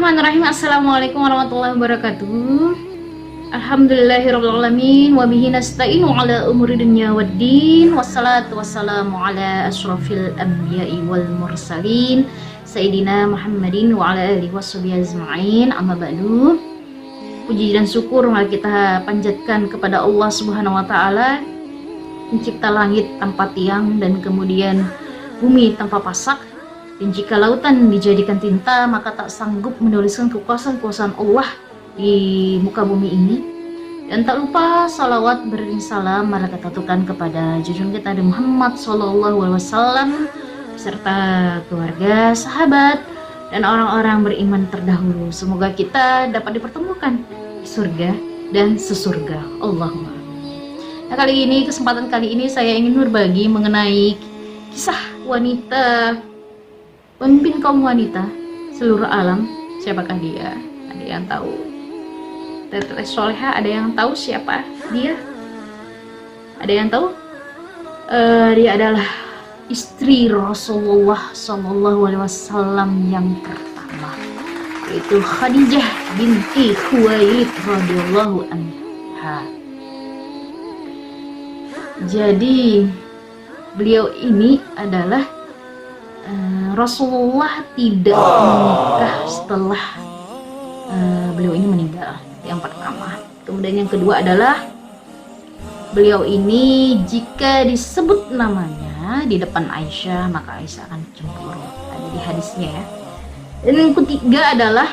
Bismillahirrahmanirrahim. Assalamualaikum warahmatullahi wabarakatuh. Alhamdulillahirrahmanirrahim. Wabihi nasta'inu ala umuri dunya waddin. Wassalatu wassalamu ala ashrafil anbiya'i wal mursalin Sayyidina Muhammadin wa ala alihi washabihi ajma'in. Amma ba'du. Puji dan syukur mari kita panjatkan kepada Allah Subhanahu wa taala, pencipta langit tanpa tiang dan kemudian bumi tanpa pasak. Dan jika lautan dijadikan tinta, maka tak sanggup menuliskan kekuasaan-kekuasaan Allah di muka bumi ini. Dan tak lupa salawat beriring salam mari kita tujukan kepada junjungan kita Nabi Muhammad SAW serta keluarga, sahabat, dan orang-orang beriman terdahulu. Semoga kita dapat dipertemukan di surga dan sesurga. Allahumma. Nah, kesempatan kali ini saya ingin berbagi mengenai kisah wanita, pemimpin kaum wanita seluruh alam. Siapakah dia? Ada yang tahu? Teteh Soleha, ada yang tahu siapa dia? Ada yang tahu? Dia adalah istri Rasulullah SAW yang pertama, yaitu Khadijah binti Khuwailid radhiyallahu anha. Jadi beliau ini adalah Rasulullah tidak menikah setelah beliau ini meninggal, yang pertama. Kemudian yang kedua adalah beliau ini jika disebut namanya di depan Aisyah, maka Aisyah akan cemburu. Ada di hadisnya ya. Dan yang ketiga adalah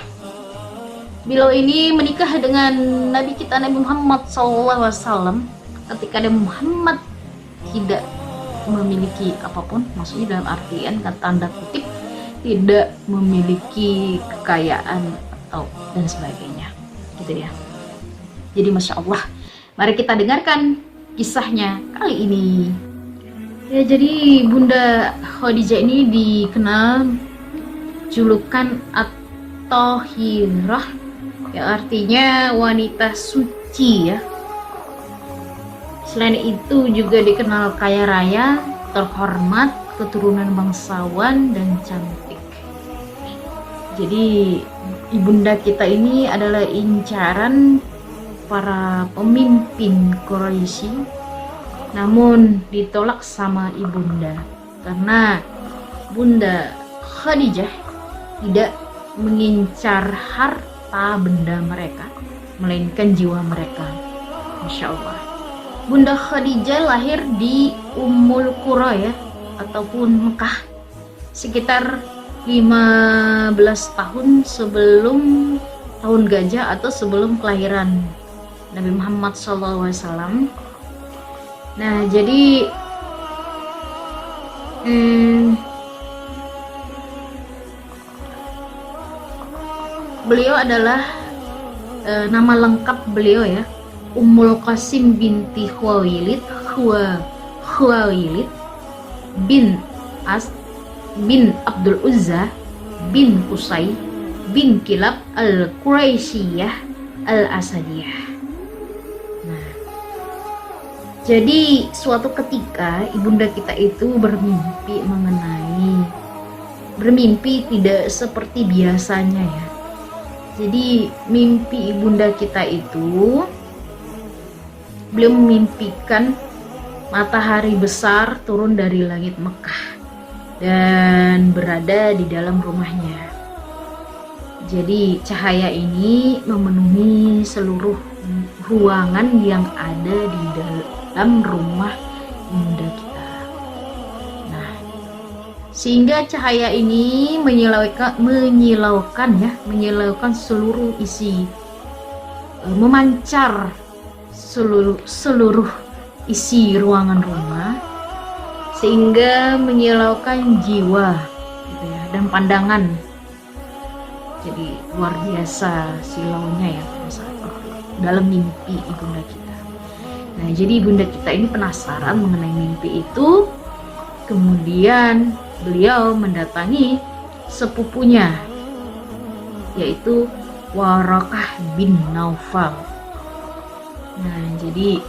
beliau ini menikah dengan Nabi kita Nabi Muhammad SAW ketika Nabi Muhammad tidak memiliki apapun, maksudnya dalam artian tanda kutip tidak memiliki kekayaan atau dan sebagainya gitu ya. Jadi Masya Allah, mari kita dengarkan kisahnya kali ini ya. Jadi Bunda Khadijah ini dikenal julukan At-Thahirah, yang artinya wanita suci ya. Selain itu juga dikenal kaya raya, terhormat, keturunan bangsawan, dan cantik. Jadi ibunda kita ini adalah incaran para pemimpin Quraisy, namun ditolak sama ibunda karena Bunda Khadijah tidak mengincar harta benda mereka, melainkan jiwa mereka. Masya Allah. Bunda Khadijah lahir di Ummul Qura ya, ataupun Mekah, sekitar 15 tahun sebelum tahun gajah atau sebelum kelahiran Nabi Muhammad SAW. Nah, jadi beliau adalah nama lengkap beliau ya, Ummul Qasim binti Khuwailid bin As bin Abdul Uzza bin Qusay bin Kilab al-Quraisyiyah al-Asadiyah. Nah, jadi suatu ketika ibunda kita itu bermimpi tidak seperti biasanya ya. Jadi mimpi ibunda kita itu, beliau memimpikan matahari besar turun dari langit Mekah dan berada di dalam rumahnya. Jadi cahaya ini memenuhi seluruh ruangan yang ada di dalam rumah ibunda kita. Nah, sehingga cahaya ini menyilaukan seluruh isi, memancar seluruh isi ruangan rumah, sehingga menyilaukan jiwa gitu ya, dan pandangan. Jadi luar biasa silaunya ya dalam mimpi ibunda kita. Nah, jadi ibunda kita ini penasaran mengenai mimpi itu. Kemudian beliau mendatangi sepupunya, yaitu Waraqah bin Naufal. Nah, jadi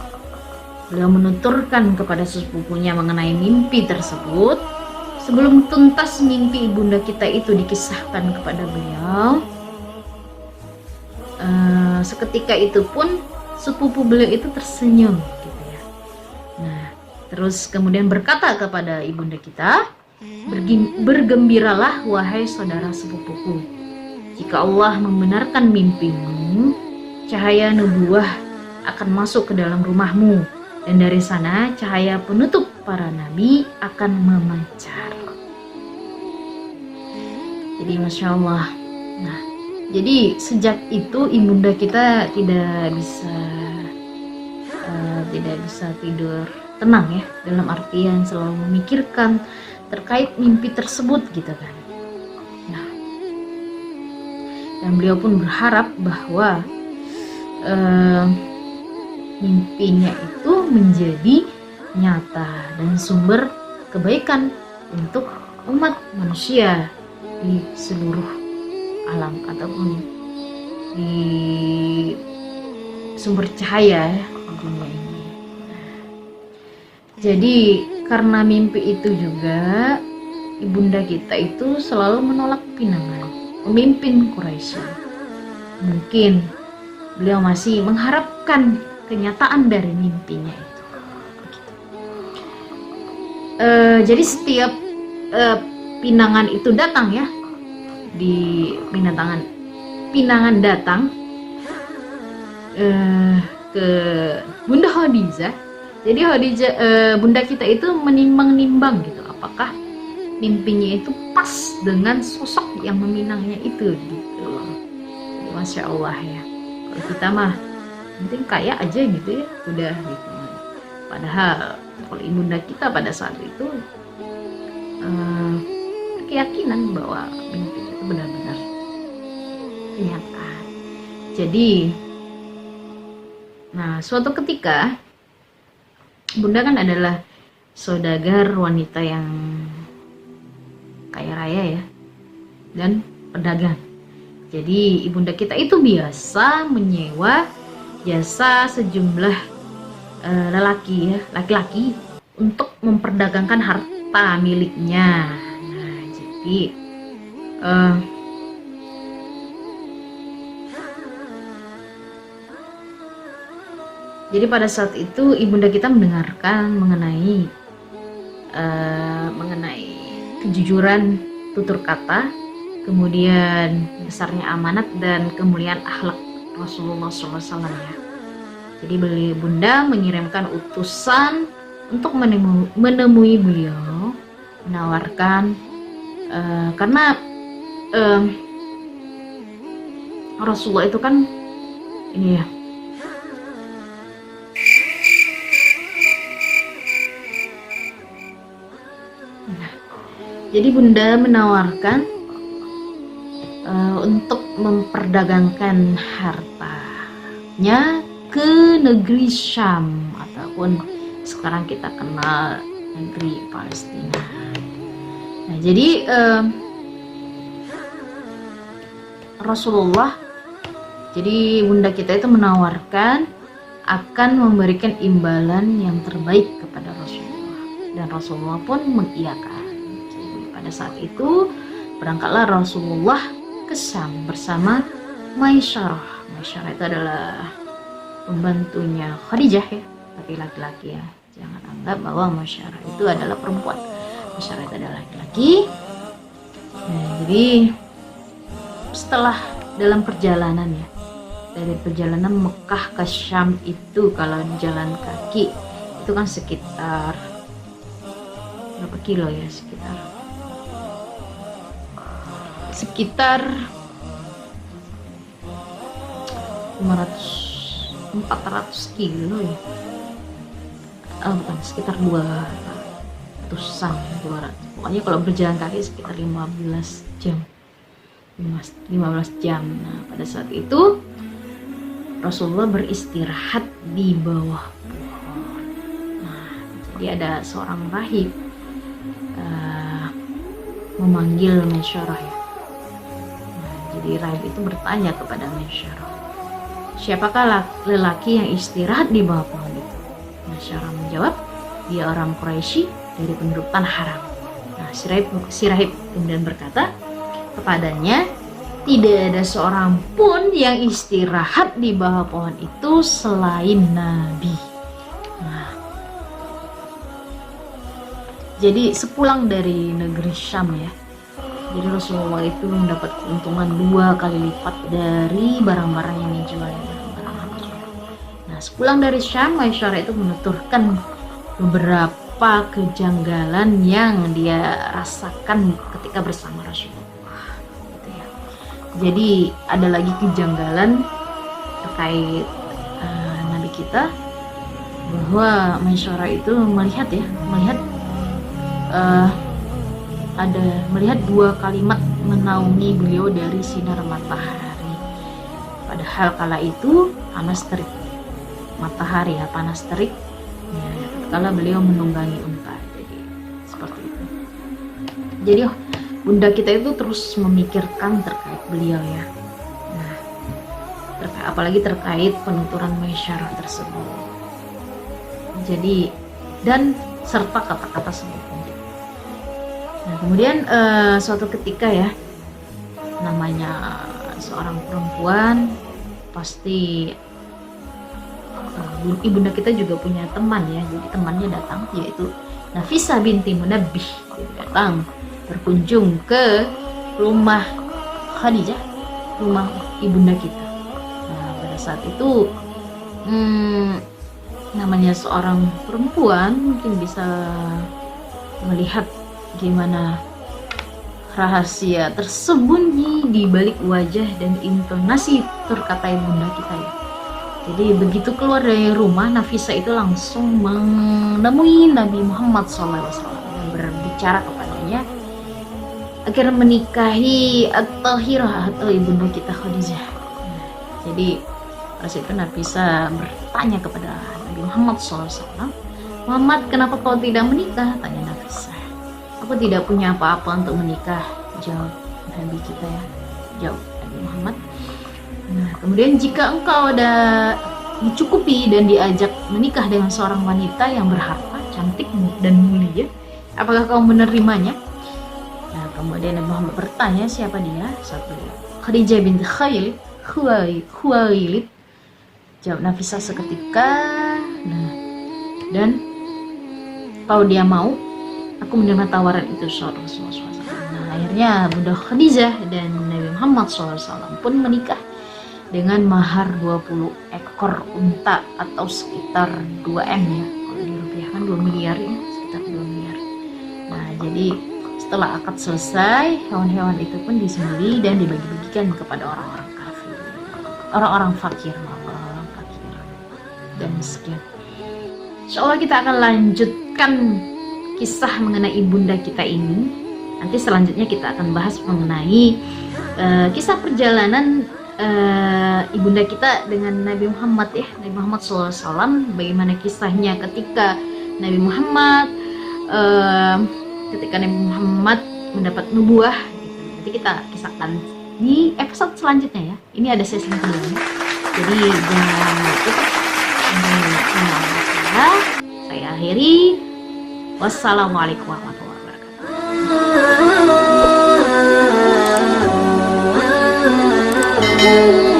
beliau menuturkan kepada sepupunya mengenai mimpi tersebut. Sebelum tuntas mimpi ibunda kita itu dikisahkan kepada beliau, seketika itu pun sepupu beliau itu tersenyum gitu ya. Nah, terus kemudian berkata kepada ibunda kita, bergembiralah wahai saudara sepupuku, jika Allah membenarkan mimpimu, cahaya nubuah akan masuk ke dalam rumahmu, dan dari sana cahaya penutup para nabi akan memancar. Jadi Masya Allah. Nah, jadi sejak itu ibunda kita tidak bisa tidur tenang ya, dalam artian selalu memikirkan terkait mimpi tersebut gitu kan. Nah, dan beliau pun berharap bahwa mimpinya itu menjadi nyata dan sumber kebaikan untuk umat manusia di seluruh alam ataupun di sumber cahaya di dunia ini. Jadi karena mimpi itu juga ibunda kita itu selalu menolak pinangan pemimpin Quraisy. Mungkin beliau masih mengharapkan kenyataan dari mimpinya itu. Jadi setiap pinangan itu datang ya, di pinangan datang ke Bunda Khadijah. Jadi bunda kita itu menimbang-nimbang gitu, apakah mimpinya itu pas dengan sosok yang meminangnya itu gitu. Jadi, Masya Allah ya. Kalau kita mah penting kaya aja gitu ya, udah gitu. Padahal kalau ibunda kita pada saat itu keyakinan bahwa mimpi itu benar-benar kenyataan. Jadi, nah suatu ketika bunda kan adalah saudagar wanita yang kaya raya ya, dan pedagang. Jadi ibunda kita itu biasa menyewa jasa sejumlah laki-laki untuk memperdagangkan harta miliknya. Nah, jadi pada saat itu ibunda kita mendengarkan mengenai kejujuran tutur kata, kemudian besarnya amanat dan kemuliaan akhlak Rasulullah SAW ya. Jadi bunda mengirimkan utusan untuk menemui beliau, menawarkan karena Rasulullah itu kan ini ya, jadi bunda menawarkan untuk memperdagangkan hartanya ke negeri Syam ataupun sekarang kita kenal negeri Palestina. Nah, jadi Rasulullah, jadi bunda kita itu menawarkan akan memberikan imbalan yang terbaik kepada Rasulullah, dan Rasulullah pun mengiyakan. Pada saat itu berangkatlah Rasulullah ke Syam bersama Maisyarah. Maisyarah itu adalah pembantunya Khadijah ya, tapi laki-laki ya. Jangan anggap bahwa Maisyarah itu adalah perempuan. Maisyarah itu adalah laki-laki. Nah, jadi setelah dalam perjalanan ya, dari perjalanan Mekah ke Syam itu kalau jalan kaki itu kan sekitar berapa kilo ya, sekitar 400 kilo ya, bukan, sekitar 200-an, pokoknya kalau berjalan kaki sekitar 15 jam. Nah, pada saat itu Rasulullah beristirahat di bawah pohon. Nah, jadi ada seorang rahib memanggil Maisyarah ya. Jadi rahib itu bertanya kepada Maisyarah, siapakah lelaki yang istirahat di bawah pohon itu? Maisyarah menjawab, dia orang Quraisy dari penduduk tanah haram. Nah, si rahib kemudian berkata kepadanya, tidak ada seorang pun yang istirahat di bawah pohon itu selain Nabi. Nah, jadi sepulang dari negeri Syam ya, jadi Rasulullah itu mendapat keuntungan 2 kali lipat dari barang-barang yang dijual. Nah, sepulang dari Syam, Maisyarah itu menuturkan beberapa kejanggalan yang dia rasakan ketika bersama Rasulullah. Jadi ada lagi kejanggalan terkait Nabi kita, bahwa Maisyarah itu melihat melihat 2 kalimat menaungi beliau dari sinar matahari. Padahal kala itu panas terik matahari ya, panas terik ya, kala beliau menunggangi unta. Jadi seperti itu. Jadi bunda kita itu terus memikirkan terkait beliau ya. Nah, apalagi terkait penuturan Maisyarah tersebut. Jadi dan serta kata-kata sebelumnya. Nah, kemudian suatu ketika ya, namanya seorang perempuan pasti ibunda kita juga punya teman ya. Jadi temannya datang, yaitu Nafisah binti Munabbih. Jadi datang berkunjung ke rumah Khadijah, rumah ibunda kita. Nah, pada saat itu namanya seorang perempuan mungkin bisa melihat gimana rahasia tersembunyi di balik wajah dan intonasi berkata ibunda kita ya. Jadi begitu keluar dari rumah, Nafisa itu langsung menemui Nabi Muhammad SAW dan berbicara kepadanya agar menikahi At-Tahirah atau ibunda kita Khadijah. Nah, jadi pada saat itu Nafisa bertanya kepada Nabi Muhammad SAW, Muhammad, kenapa kau tidak menikah? Tanya Nafisa. Aku tidak punya apa-apa untuk menikah, jawab Nabi kita ya, jawab Nabi Muhammad. Nah, kemudian jika engkau ada dicukupi dan diajak menikah dengan seorang wanita yang berharta, cantik dan mulia, apakah kau menerimanya? Nah, kemudian Nabi Muhammad bertanya, siapa dia? Satu, Khadijah binti Khuwailid. Jawab Nafisa seketika. Nah, dan kalau dia mau, aku menerima tawaran itu, Rasulullah. Nah, akhirnya Bunda Khadijah dan Nabi Muhammad SAW pun menikah dengan mahar 20 ekor unta atau sekitar 2M ya, kalau dirupiahkan 2 miliar ya, sekitar 2 miliar. Nah, jadi setelah akad selesai, hewan-hewan itu pun disembelih dan dibagi-bagikan kepada orang-orang kafir, orang-orang fakir, dan sekian. Insyaallah kita akan lanjutkan kisah mengenai ibunda kita ini. Nanti selanjutnya kita akan bahas mengenai kisah perjalanan ibunda kita dengan Nabi Muhammad ya, Nabi Muhammad SAW. Bagaimana kisahnya ketika Nabi Muhammad mendapat nubuah gitu. Nanti kita kisahkan di episode selanjutnya ya. Ini ada sesi kedua. Jadi jangan lupa saya akhiri. Wassalamualaikum warahmatullahi wabarakatuh.